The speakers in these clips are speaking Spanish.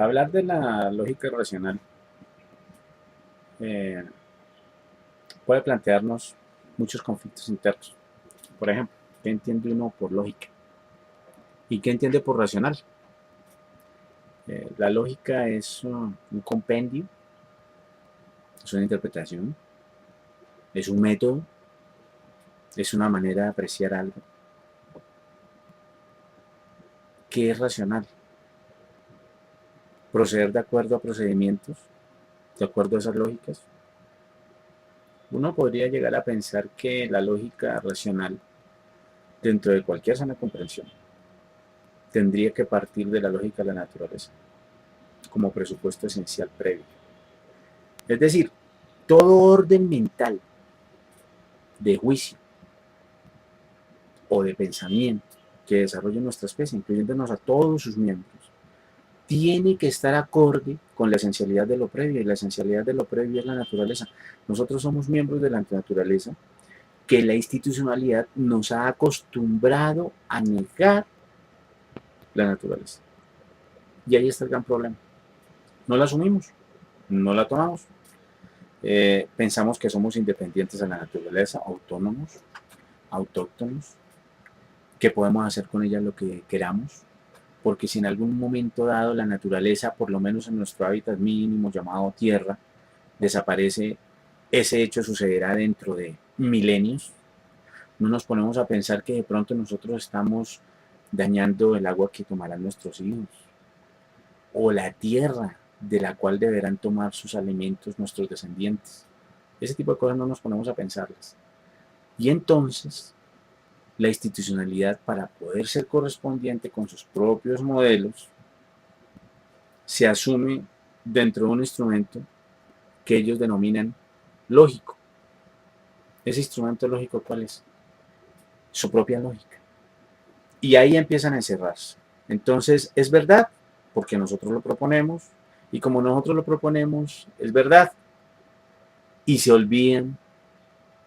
Hablar de la lógica racional eh, puede plantearnos muchos conflictos internos. Por ejemplo, ¿qué entiende uno por lógica? ¿Y qué entiende por racional? La lógica es un compendio, es una interpretación, es un método, es una manera de apreciar algo. ¿Qué es racional? Proceder de acuerdo a procedimientos, de acuerdo a esas lógicas. Uno podría llegar a pensar que la lógica racional, dentro de cualquier sana comprensión, tendría que partir de la lógica de la naturaleza como presupuesto esencial previo. Es decir, todo orden mental de juicio o de pensamiento que desarrolla nuestra especie, incluyéndonos a todos sus miembros, tiene que estar acorde con la esencialidad de lo previo, y la esencialidad de lo previo es la naturaleza. Nosotros somos miembros de la naturaleza que la institucionalidad nos ha acostumbrado a negar la naturaleza. Y ahí está el gran problema. No la asumimos, no la tomamos. Pensamos que somos independientes a la naturaleza, autónomos, autóctonos, que podemos hacer con ella lo que queramos, porque si en algún momento dado la naturaleza, por lo menos en nuestro hábitat mínimo llamado tierra, desaparece, ese hecho sucederá dentro de milenios. No nos ponemos a pensar que de pronto nosotros estamos dañando el agua que tomarán nuestros hijos, o la tierra de la cual deberán tomar sus alimentos nuestros descendientes. Ese tipo de cosas no nos ponemos a pensarlas. Y entonces, la institucionalidad, para poder ser correspondiente con sus propios modelos, se asume dentro de un instrumento que ellos denominan lógico. Ese instrumento lógico, ¿cuál es? Su propia lógica. Y ahí empiezan a encerrarse. Entonces, es verdad, porque nosotros lo proponemos, y como nosotros lo proponemos, es verdad. Y se olvidan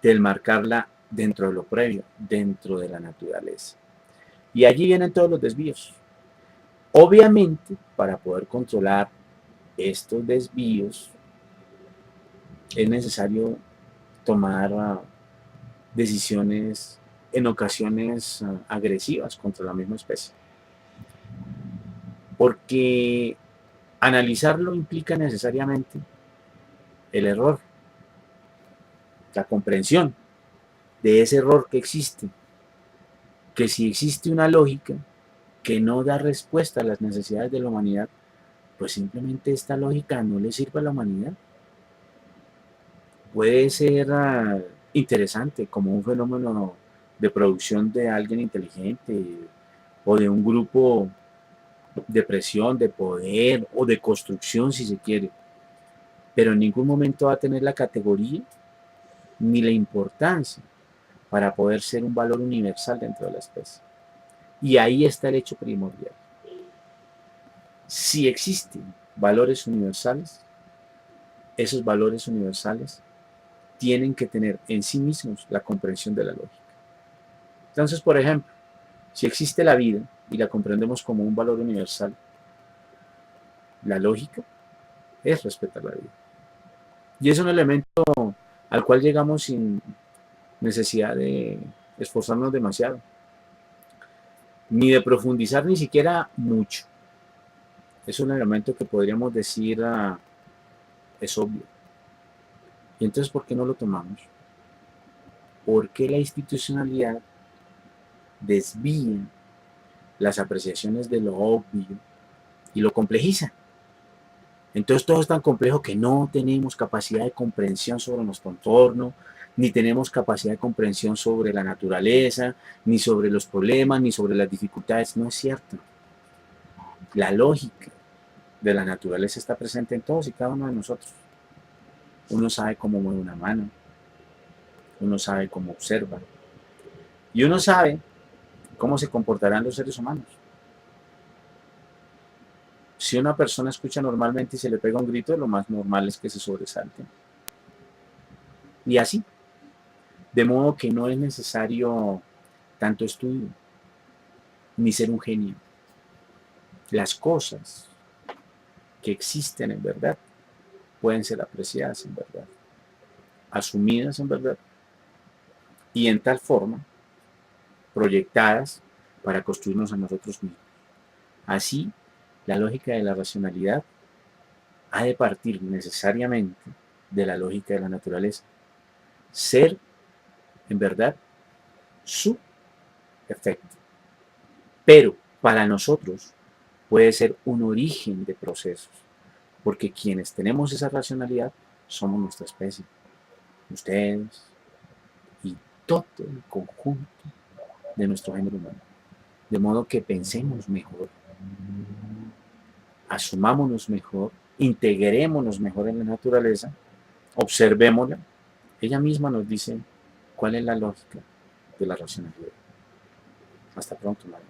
del marcarla dentro de lo previo, dentro de la naturaleza. Y allí vienen todos los desvíos. Obviamente, para poder controlar estos desvíos, es necesario tomar decisiones en ocasiones agresivas contra la misma especie. Porque analizarlo implica necesariamente el error, la comprensión de ese error que existe, que si existe una lógica que no da respuesta a las necesidades de la humanidad, pues simplemente esta lógica no le sirve a la humanidad. Puede ser interesante como un fenómeno de producción de alguien inteligente o de un grupo de presión, de poder o de construcción si se quiere, pero en ningún momento va a tener la categoría ni la importancia para poder ser un valor universal dentro de la especie. Y ahí está el hecho primordial. Si existen valores universales, esos valores universales tienen que tener en sí mismos la comprensión de la lógica. Entonces, por ejemplo, si existe la vida y la comprendemos como un valor universal, la lógica es respetar la vida. Y es un elemento al cual llegamos sin necesidad de esforzarnos demasiado, ni de profundizar ni siquiera mucho. Es un elemento que podríamos decir es obvio. Y entonces, ¿por qué no lo tomamos? Porque la institucionalidad desvía las apreciaciones de lo obvio y lo complejiza. Entonces todo es tan complejo que no tenemos capacidad de comprensión sobre nuestro entorno, ni tenemos capacidad de comprensión sobre la naturaleza, ni sobre los problemas, ni sobre las dificultades. No es cierto. La lógica de la naturaleza está presente en todos y cada uno de nosotros. Uno sabe cómo mueve una mano, uno sabe cómo observa, y uno sabe cómo se comportarán los seres humanos. Si una persona escucha normalmente y se le pega un grito, lo más normal es que se sobresalte. Y así, de modo que no es necesario tanto estudio, ni ser un genio. Las cosas que existen en verdad pueden ser apreciadas en verdad, asumidas en verdad y en tal forma proyectadas para construirnos a nosotros mismos. Así, la lógica de la racionalidad ha de partir necesariamente de la lógica de la naturaleza. Ser, en verdad, su efecto. Pero para nosotros puede ser un origen de procesos, porque quienes tenemos esa racionalidad somos nuestra especie, ustedes y todo el conjunto de nuestro género humano. De modo que pensemos mejor, asumámonos mejor, integrémonos mejor en la naturaleza, observémosla. Ella misma nos dice cuál es la lógica de la racionalidad. Hasta pronto, María.